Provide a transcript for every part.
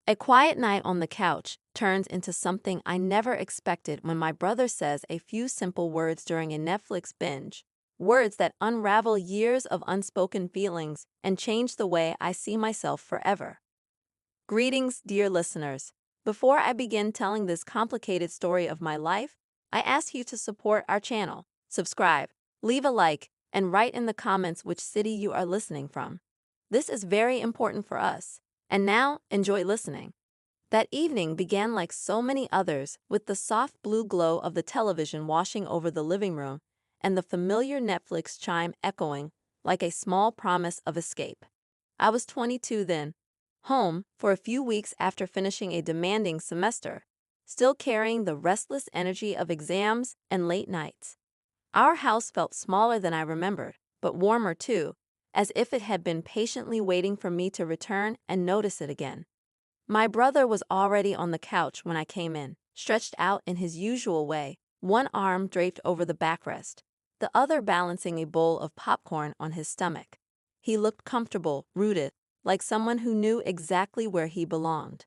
A quiet night on the couch turns into something I never expected when my brother says a few simple words during a Netflix binge. Words that unravel years of unspoken feelings and change the way I see myself forever. Greetings, dear listeners. Before I begin telling this complicated story of my life, I ask you to support our channel, subscribe, leave a like, and write in the comments which city you are listening from. This is very important for us. And now, enjoy listening. That evening began like so many others, with the soft blue glow of the television washing over the living room and the familiar Netflix chime echoing like a small promise of escape. I was 22 then, home for a few weeks after finishing a demanding semester, still carrying the restless energy of exams and late nights. Our house felt smaller than I remembered, but warmer too, as if it had been patiently waiting for me to return and notice it again. My brother was already on the couch when I came in, stretched out in his usual way, one arm draped over the backrest, the other balancing a bowl of popcorn on his stomach. He looked comfortable, rooted, like someone who knew exactly where he belonged.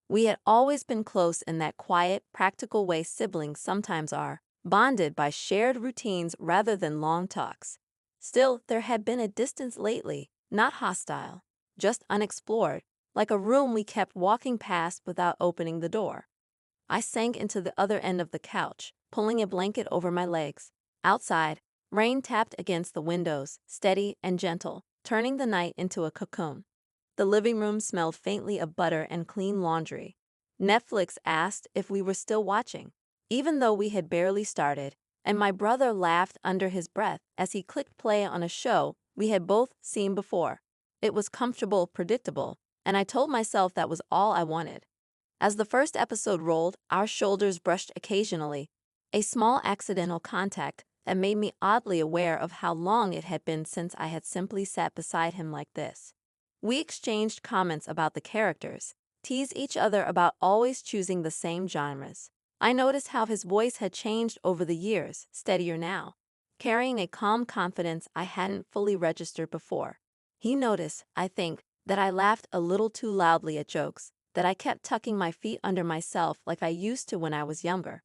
We had always been close in that quiet, practical way siblings sometimes are, bonded by shared routines rather than long talks. Still, there had been a distance lately, not hostile, just unexplored, like a room we kept walking past without opening the door. I sank into the other end of the couch, pulling a blanket over my legs. Outside, rain tapped against the windows, steady and gentle, turning the night into a cocoon. The living room smelled faintly of butter and clean laundry. Netflix asked if we were still watching, even though we had barely started, and my brother laughed under his breath as he clicked play on a show we had both seen before. It was comfortable, predictable, and I told myself that was all I wanted. As the first episode rolled, our shoulders brushed occasionally, a small accidental contact that made me oddly aware of how long it had been since I had simply sat beside him like this. We exchanged comments about the characters, teased each other about always choosing the same genres. I noticed how his voice had changed over the years, steadier now, carrying a calm confidence I hadn't fully registered before. He noticed, I think, that I laughed a little too loudly at jokes, that I kept tucking my feet under myself like I used to when I was younger.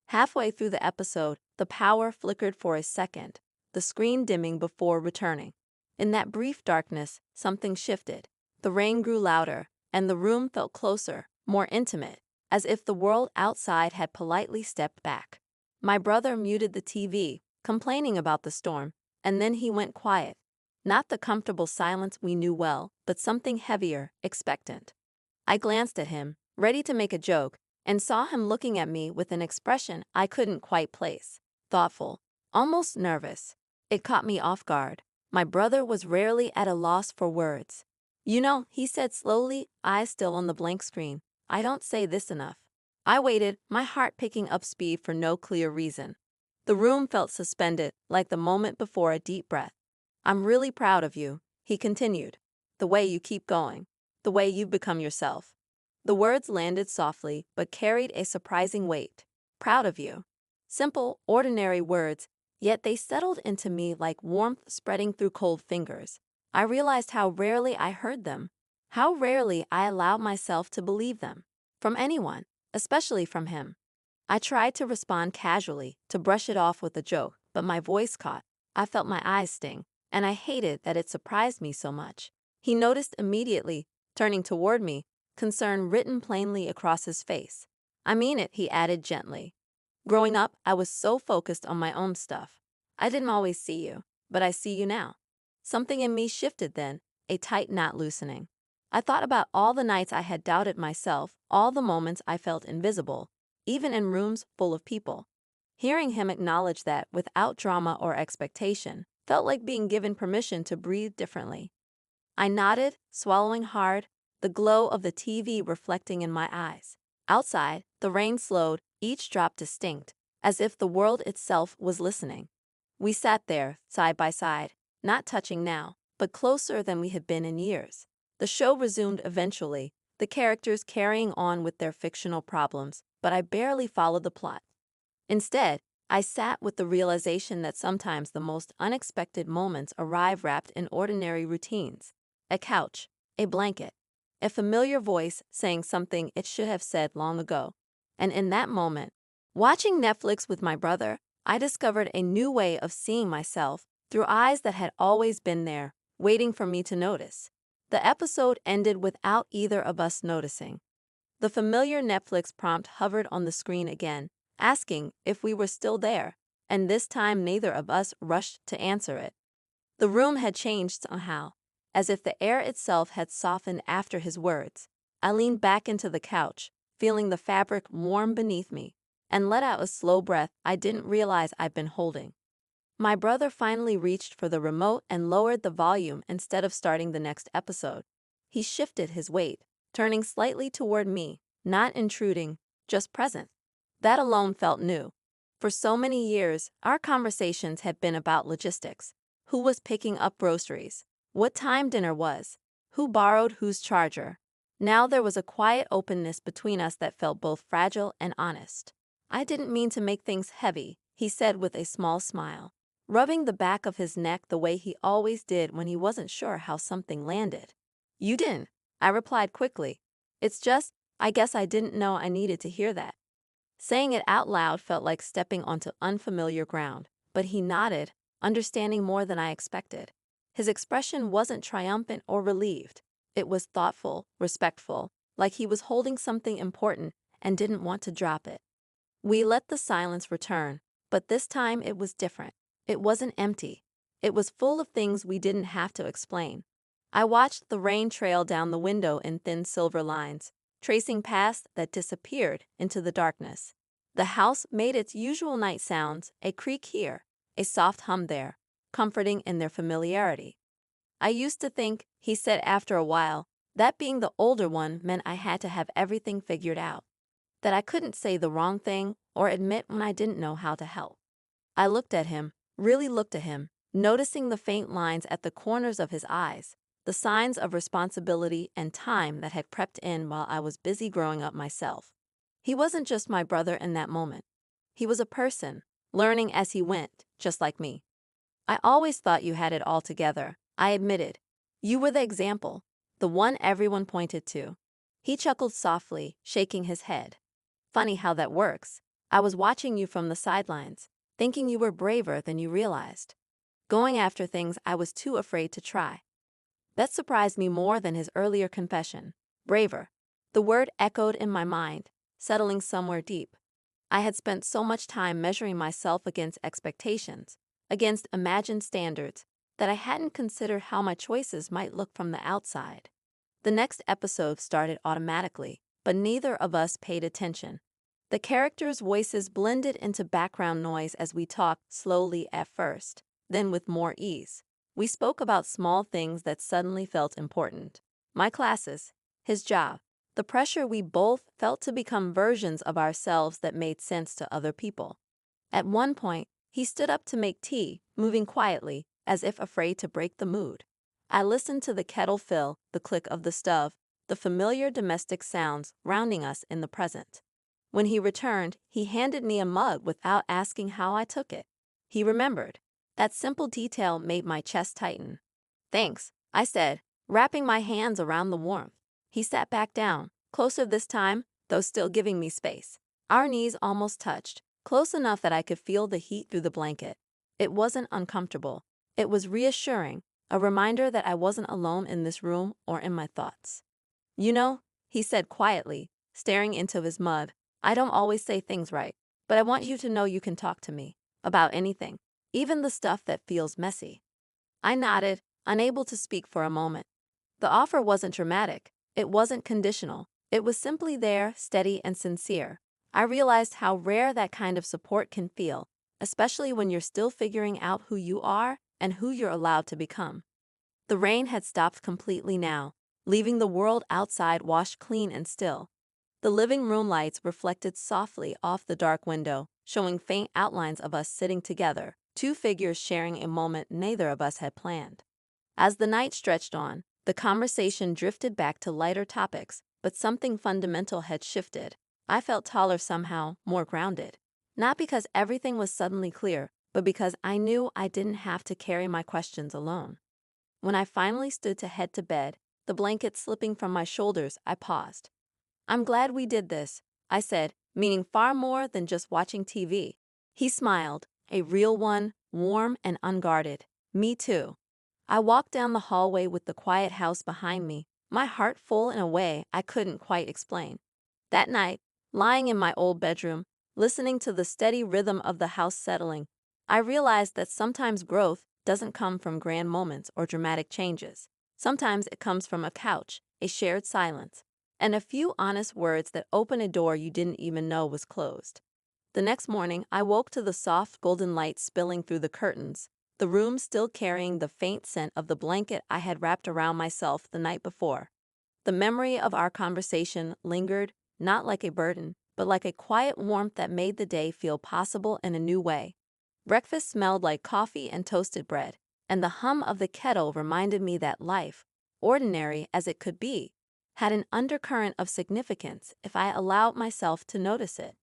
Halfway through the episode, the power flickered for a second, the screen dimming before returning. In that brief darkness, something shifted. The rain grew louder, and the room felt closer, more intimate, as if the world outside had politely stepped back. My brother muted the TV, complaining about the storm, and then he went quiet. Not the comfortable silence we knew well, but something heavier, expectant. I glanced at him, ready to make a joke, and saw him looking at me with an expression I couldn't quite place. Thoughtful, almost nervous. It caught me off guard. My brother was rarely at a loss for words. "You know," he said slowly, eyes still on the blank screen, "I don't say this enough." I waited, my heart picking up speed for no clear reason. The room felt suspended, like the moment before a deep breath. "I'm really proud of you," he continued. "The way you keep going. The way you've become yourself." The words landed softly, but carried a surprising weight. Proud of you. Simple, ordinary words, yet they settled into me like warmth spreading through cold fingers. I realized how rarely I heard them, how rarely I allowed myself to believe them. From anyone, especially from him. I tried to respond casually, to brush it off with a joke, but my voice caught. I felt my eyes sting, and I hated that it surprised me so much. He noticed immediately, turning toward me, concern written plainly across his face. "I mean it," he added gently. "Growing up, I was so focused on my own stuff. I didn't always see you, but I see you now." Something in me shifted then, a tight knot loosening. I thought about all the nights I had doubted myself, all the moments I felt invisible, even in rooms full of people. Hearing him acknowledge that without drama or expectation felt like being given permission to breathe differently. I nodded, swallowing hard, the glow of the TV reflecting in my eyes. Outside, the rain slowed, each drop distinct, as if the world itself was listening. We sat there, side by side, not touching now, but closer than we had been in years. The show resumed eventually, the characters carrying on with their fictional problems, but I barely followed the plot. Instead, I sat with the realization that sometimes the most unexpected moments arrive wrapped in ordinary routines. A couch, a blanket, a familiar voice saying something it should have said long ago. And in that moment, watching Netflix with my brother, I discovered a new way of seeing myself through eyes that had always been there, waiting for me to notice. The episode ended without either of us noticing. The familiar Netflix prompt hovered on the screen again, asking if we were still there, and this time neither of us rushed to answer it. The room had changed somehow, as if the air itself had softened after his words. I leaned back into the couch, feeling the fabric warm beneath me, and let out a slow breath I didn't realize I'd been holding. My brother finally reached for the remote and lowered the volume instead of starting the next episode. He shifted his weight, turning slightly toward me, not intruding, just present. That alone felt new. For so many years, our conversations had been about logistics. Who was picking up groceries? What time dinner was? Who borrowed whose charger? Now there was a quiet openness between us that felt both fragile and honest. "I didn't mean to make things heavy," he said with a small smile, rubbing the back of his neck the way he always did when he wasn't sure how something landed. "You didn't," I replied quickly. "It's just, I guess I didn't know I needed to hear that." Saying it out loud felt like stepping onto unfamiliar ground, but he nodded, understanding more than I expected. His expression wasn't triumphant or relieved. It was thoughtful, respectful, like he was holding something important and didn't want to drop it. We let the silence return, but this time it was different. It wasn't empty. It was full of things we didn't have to explain. I watched the rain trail down the window in thin silver lines, tracing paths that disappeared into the darkness. The house made its usual night sounds, a creak here, a soft hum there, comforting in their familiarity. "I used to think," he said after a while, "that being the older one meant I had to have everything figured out, that I couldn't say the wrong thing or admit when I didn't know how to help." I looked at him, really looked at him, noticing the faint lines at the corners of his eyes, the signs of responsibility and time that had crept in while I was busy growing up myself. He wasn't just my brother in that moment. He was a person, learning as he went, just like me. "I always thought you had it all together," I admitted. "You were the example, the one everyone pointed to." He chuckled softly, shaking his head. "Funny how that works. I was watching you from the sidelines, thinking you were braver than you realized. Going after things I was too afraid to try." That surprised me more than his earlier confession. Braver. The word echoed in my mind, settling somewhere deep. I had spent so much time measuring myself against expectations, against imagined standards, that I hadn't considered how my choices might look from the outside. The next episode started automatically, but neither of us paid attention. The characters' voices blended into background noise as we talked slowly at first, then with more ease. We spoke about small things that suddenly felt important. My classes, his job, the pressure we both felt to become versions of ourselves that made sense to other people. At one point, he stood up to make tea, moving quietly, as if afraid to break the mood. I listened to the kettle fill, the click of the stove, the familiar domestic sounds rounding us in the present. When he returned, he handed me a mug without asking how I took it. He remembered. That simple detail made my chest tighten. "Thanks," I said, wrapping my hands around the warmth. He sat back down, closer this time, though still giving me space. Our knees almost touched, close enough that I could feel the heat through the blanket. It wasn't uncomfortable. It was reassuring, a reminder that I wasn't alone in this room or in my thoughts. "You know," he said quietly, staring into his mug, "I don't always say things right, but I want you to know you can talk to me about anything, even the stuff that feels messy." I nodded, unable to speak for a moment. The offer wasn't dramatic. It wasn't conditional. It was simply there, steady and sincere. I realized how rare that kind of support can feel, especially when you're still figuring out who you are and who you're allowed to become. The rain had stopped completely now, leaving the world outside washed clean and still. The living room lights reflected softly off the dark window, showing faint outlines of us sitting together, two figures sharing a moment neither of us had planned. As the night stretched on, the conversation drifted back to lighter topics, but something fundamental had shifted. I felt taller somehow, more grounded. Not because everything was suddenly clear, but because I knew I didn't have to carry my questions alone. When I finally stood to head to bed, the blanket slipping from my shoulders, I paused. "I'm glad we did this," I said, meaning far more than just watching TV. He smiled, a real one, warm and unguarded. "Me too." I walked down the hallway with the quiet house behind me, my heart full in a way I couldn't quite explain. That night, lying in my old bedroom, listening to the steady rhythm of the house settling, I realized that sometimes growth doesn't come from grand moments or dramatic changes. Sometimes it comes from a couch, a shared silence, and a few honest words that open a door you didn't even know was closed. The next morning, I woke to the soft golden light spilling through the curtains, the room still carrying the faint scent of the blanket I had wrapped around myself the night before. The memory of our conversation lingered, not like a burden, but like a quiet warmth that made the day feel possible in a new way. Breakfast smelled like coffee and toasted bread, and the hum of the kettle reminded me that life, ordinary as it could be, had an undercurrent of significance if I allowed myself to notice it.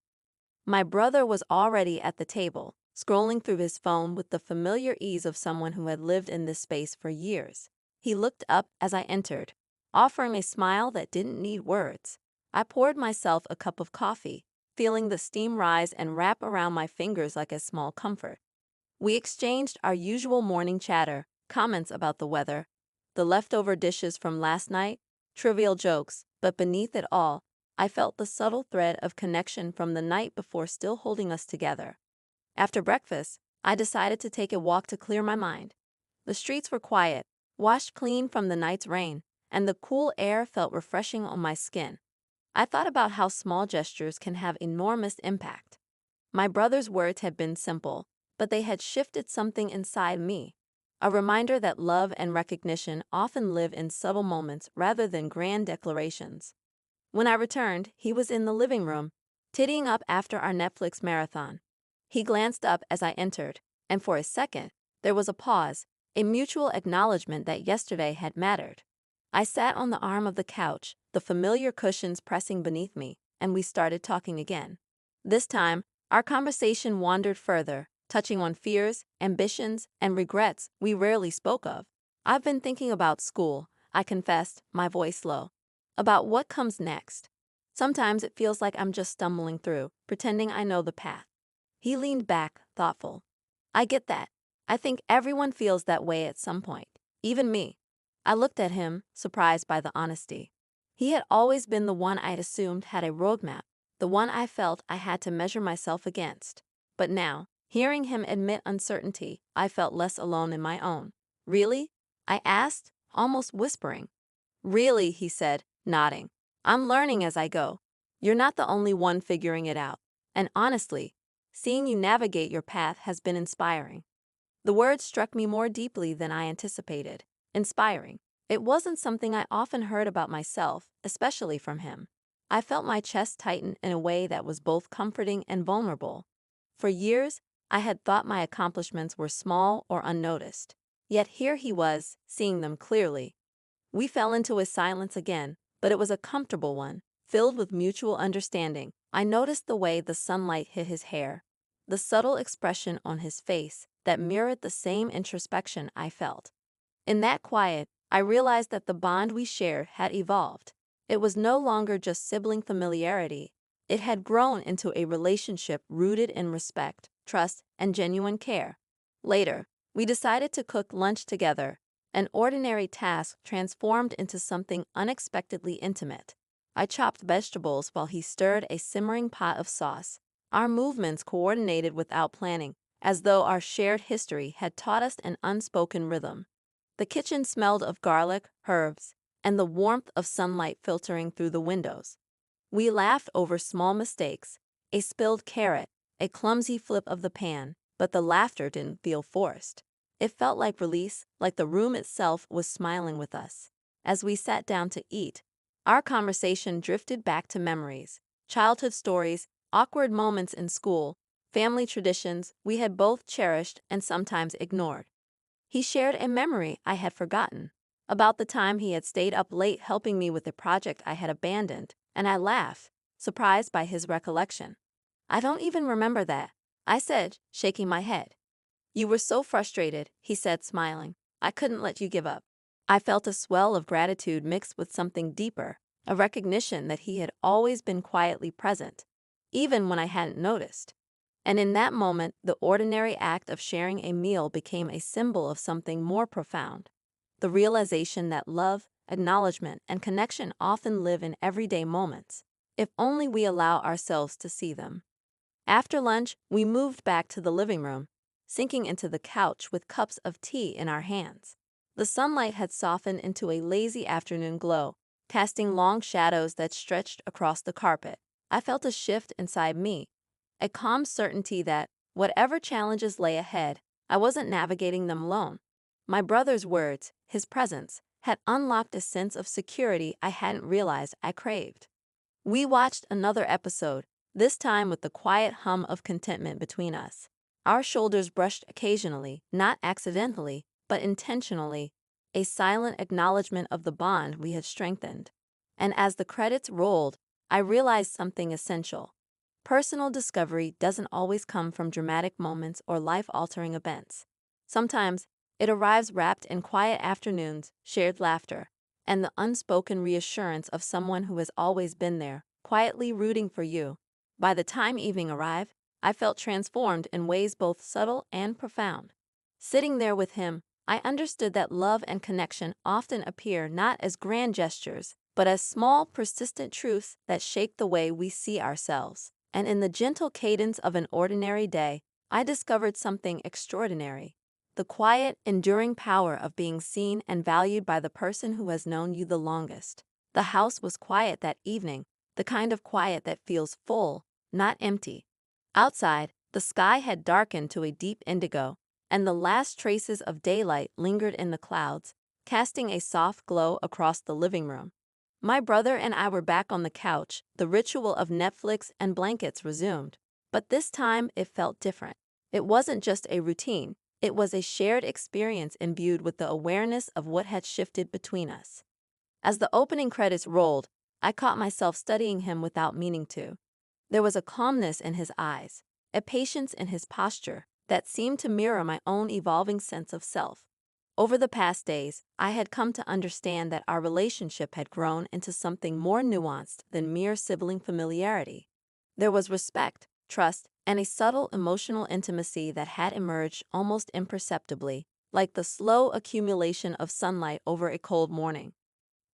My brother was already at the table, scrolling through his phone with the familiar ease of someone who had lived in this space for years. He looked up as I entered, offering a smile that didn't need words. I poured myself a cup of coffee, feeling the steam rise and wrap around my fingers like a small comfort. We exchanged our usual morning chatter, comments about the weather, the leftover dishes from last night, trivial jokes, but beneath it all, I felt the subtle thread of connection from the night before still holding us together. After breakfast, I decided to take a walk to clear my mind. The streets were quiet, washed clean from the night's rain, and the cool air felt refreshing on my skin. I thought about how small gestures can have enormous impact. My brother's words had been simple, but they had shifted something inside me. A reminder that love and recognition often live in subtle moments rather than grand declarations. When I returned, he was in the living room, tiddying up after our Netflix marathon. He glanced up as I entered, and for a second, there was a pause, a mutual acknowledgement that yesterday had mattered. I sat on the arm of the couch, the familiar cushions pressing beneath me, and we started talking again. This time, our conversation wandered further, touching on fears, ambitions, and regrets we rarely spoke of. "I've been thinking about school," I confessed, my voice low. "About what comes next. Sometimes it feels like I'm just stumbling through, pretending I know the path." He leaned back, thoughtful. "I get that. I think everyone feels that way at some point, even me." I looked at him, surprised by the honesty. He had always been the one I'd assumed had a roadmap, the one I felt I had to measure myself against. But now, hearing him admit uncertainty, I felt less alone in my own. "Really?" I asked, almost whispering. "Really," he said, nodding. "I'm learning as I go. You're not the only one figuring it out. And honestly, seeing you navigate your path has been inspiring." The word struck me more deeply than I anticipated. Inspiring. It wasn't something I often heard about myself, especially from him. I felt my chest tighten in a way that was both comforting and vulnerable. For years, I had thought my accomplishments were small or unnoticed. Yet here he was, seeing them clearly. We fell into a silence again, but it was a comfortable one, filled with mutual understanding. I noticed the way the sunlight hit his hair, the subtle expression on his face that mirrored the same introspection I felt. In that quiet, I realized that the bond we shared had evolved. It was no longer just sibling familiarity. It had grown into a relationship rooted in respect, trust, and genuine care. Later, we decided to cook lunch together, an ordinary task transformed into something unexpectedly intimate. I chopped vegetables while he stirred a simmering pot of sauce. Our movements coordinated without planning, as though our shared history had taught us an unspoken rhythm. The kitchen smelled of garlic, herbs, and the warmth of sunlight filtering through the windows. We laughed over small mistakes, a spilled carrot, a clumsy flip of the pan, but the laughter didn't feel forced. It felt like release, like the room itself was smiling with us. As we sat down to eat, our conversation drifted back to memories, childhood stories, awkward moments in school, family traditions we had both cherished and sometimes ignored. He shared a memory I had forgotten, about the time he had stayed up late helping me with a project I had abandoned, and I laughed, surprised by his recollection. "I don't even remember that," I said, shaking my head. "You were so frustrated," he said, smiling. "I couldn't let you give up." I felt a swell of gratitude mixed with something deeper, a recognition that he had always been quietly present, even when I hadn't noticed. And in that moment, the ordinary act of sharing a meal became a symbol of something more profound. The realization that love, acknowledgement, and connection often live in everyday moments, if only we allow ourselves to see them. After lunch, we moved back to the living room, sinking into the couch with cups of tea in our hands. The sunlight had softened into a lazy afternoon glow, casting long shadows that stretched across the carpet. I felt a shift inside me, a calm certainty that, whatever challenges lay ahead, I wasn't navigating them alone. My brother's words, his presence, had unlocked a sense of security I hadn't realized I craved. We watched another episode, this time with the quiet hum of contentment between us. Our shoulders brushed occasionally, not accidentally, but intentionally, a silent acknowledgement of the bond we had strengthened. And as the credits rolled, I realized something essential. Personal discovery doesn't always come from dramatic moments or life-altering events. Sometimes, it arrives wrapped in quiet afternoons, shared laughter, and the unspoken reassurance of someone who has always been there, quietly rooting for you. By the time evening arrived, I felt transformed in ways both subtle and profound. Sitting there with him, I understood that love and connection often appear not as grand gestures, but as small, persistent truths that shape the way we see ourselves. And in the gentle cadence of an ordinary day, I discovered something extraordinary. The quiet, enduring power of being seen and valued by the person who has known you the longest. The house was quiet that evening, the kind of quiet that feels full, not empty. Outside, the sky had darkened to a deep indigo, and the last traces of daylight lingered in the clouds, casting a soft glow across the living room. My brother and I were back on the couch, the ritual of Netflix and blankets resumed. But this time it felt different. It wasn't just a routine, it was a shared experience imbued with the awareness of what had shifted between us. As the opening credits rolled, I caught myself studying him without meaning to. There was a calmness in his eyes, a patience in his posture that seemed to mirror my own evolving sense of self. Over the past days, I had come to understand that our relationship had grown into something more nuanced than mere sibling familiarity. There was respect, trust, and a subtle emotional intimacy that had emerged almost imperceptibly, like the slow accumulation of sunlight over a cold morning.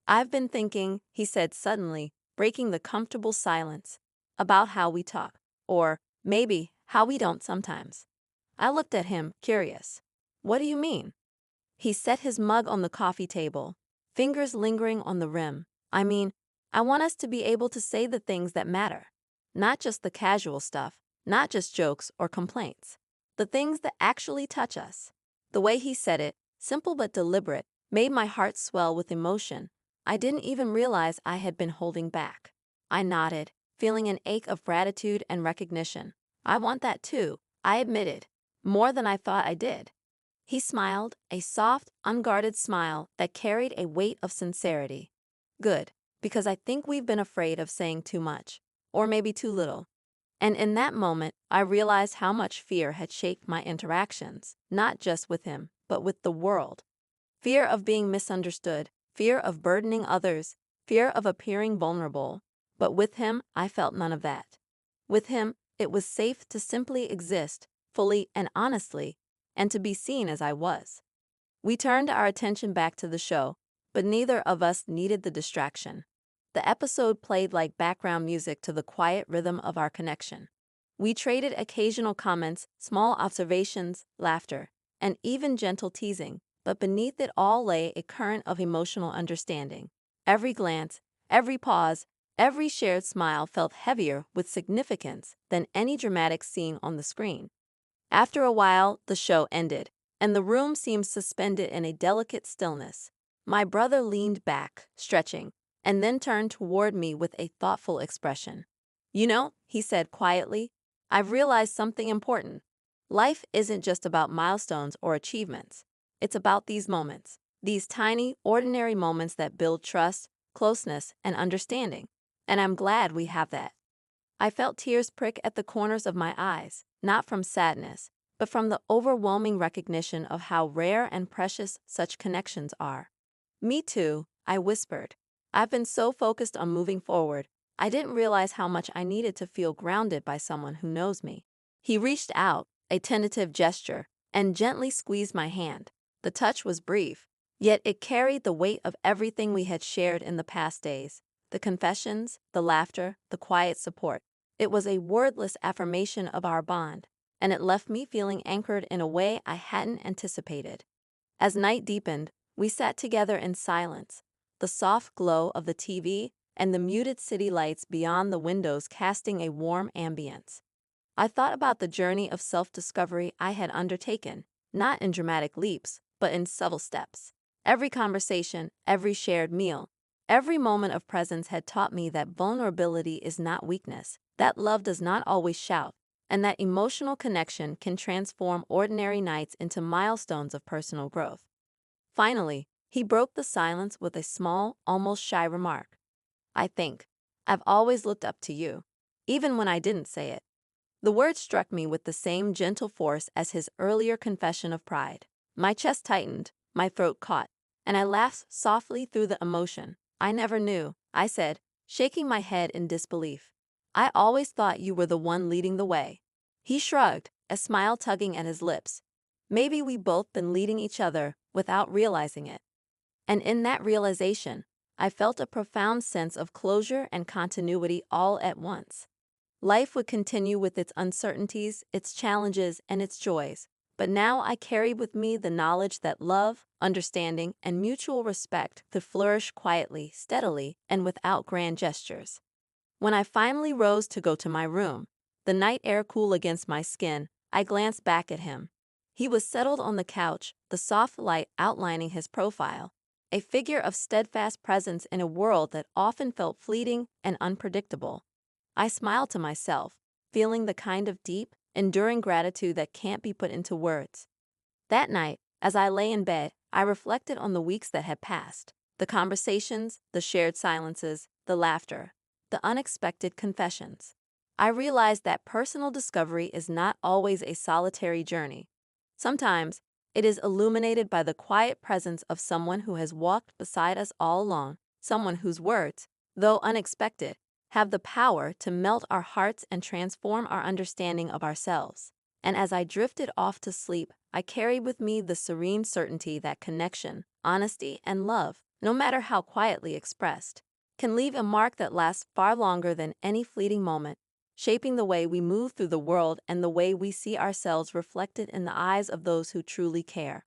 "I've been thinking," he said suddenly, breaking the comfortable silence, "about how we talk, or maybe how we don't sometimes." I looked at him, curious. "What do you mean?" He set his mug on the coffee table, fingers lingering on the rim. "I mean, I want us to be able to say the things that matter. Not just the casual stuff, not just jokes or complaints. The things that actually touch us." The way he said it, simple but deliberate, made my heart swell with emotion. I didn't even realize I had been holding back. I nodded, feeling an ache of gratitude and recognition. "I want that too," I admitted. "More than I thought I did." He smiled, a soft, unguarded smile that carried a weight of sincerity. "Good, because I think we've been afraid of saying too much, or maybe too little." And in that moment, I realized how much fear had shaped my interactions, not just with him, but with the world. Fear of being misunderstood, fear of burdening others, fear of appearing vulnerable. But with him, I felt none of that. With him, it was safe to simply exist, fully and honestly, and to be seen as I was. We turned our attention back to the show, but neither of us needed the distraction. The episode played like background music to the quiet rhythm of our connection. We traded occasional comments, small observations, laughter, and even gentle teasing, but beneath it all lay a current of emotional understanding. Every glance, every pause, every shared smile felt heavier with significance than any dramatic scene on the screen. After a while, the show ended, and the room seemed suspended in a delicate stillness. My brother leaned back, stretching, and then turned toward me with a thoughtful expression. "You know," he said quietly, "I've realized something important. Life isn't just about milestones or achievements. It's about these moments, these tiny, ordinary moments that build trust, closeness, and understanding. And I'm glad we have that." I felt tears prick at the corners of my eyes, not from sadness, but from the overwhelming recognition of how rare and precious such connections are. Me too, I whispered. I've been so focused on moving forward, I didn't realize how much I needed to feel grounded by someone who knows me. He reached out, a tentative gesture, and gently squeezed my hand. The touch was brief, yet it carried the weight of everything we had shared in the past days. The confessions, the laughter, the quiet support. It was a wordless affirmation of our bond, and it left me feeling anchored in a way I hadn't anticipated. As night deepened, we sat together in silence, the soft glow of the TV and the muted city lights beyond the windows casting a warm ambience. I thought about the journey of self-discovery I had undertaken, not in dramatic leaps, but in subtle steps. Every conversation, every shared meal, every moment of presence had taught me that vulnerability is not weakness, that love does not always shout, and that emotional connection can transform ordinary nights into milestones of personal growth. Finally, he broke the silence with a small, almost shy remark. I think, I've always looked up to you, even when I didn't say it. The word struck me with the same gentle force as his earlier confession of pride. My chest tightened, my throat caught, and I laughed softly through the emotion. I never knew, I said, shaking my head in disbelief. I always thought you were the one leading the way. He shrugged, a smile tugging at his lips. Maybe we both been leading each other without realizing it. And in that realization, I felt a profound sense of closure and continuity all at once. Life would continue with its uncertainties, its challenges, and its joys, but now I carried with me the knowledge that love, understanding, and mutual respect could flourish quietly, steadily, and without grand gestures. When I finally rose to go to my room, the night air cool against my skin, I glanced back at him. He was settled on the couch, the soft light outlining his profile, a figure of steadfast presence in a world that often felt fleeting and unpredictable. I smiled to myself, feeling the kind of deep, enduring gratitude that can't be put into words. That night, as I lay in bed, I reflected on the weeks that had passed, the conversations, the shared silences, the laughter, the unexpected confessions. I realized that personal discovery is not always a solitary journey. Sometimes, it is illuminated by the quiet presence of someone who has walked beside us all along, someone whose words, though unexpected, have the power to melt our hearts and transform our understanding of ourselves. And as I drifted off to sleep, I carried with me the serene certainty that connection, honesty, and love, no matter how quietly expressed, can leave a mark that lasts far longer than any fleeting moment, shaping the way we move through the world and the way we see ourselves reflected in the eyes of those who truly care.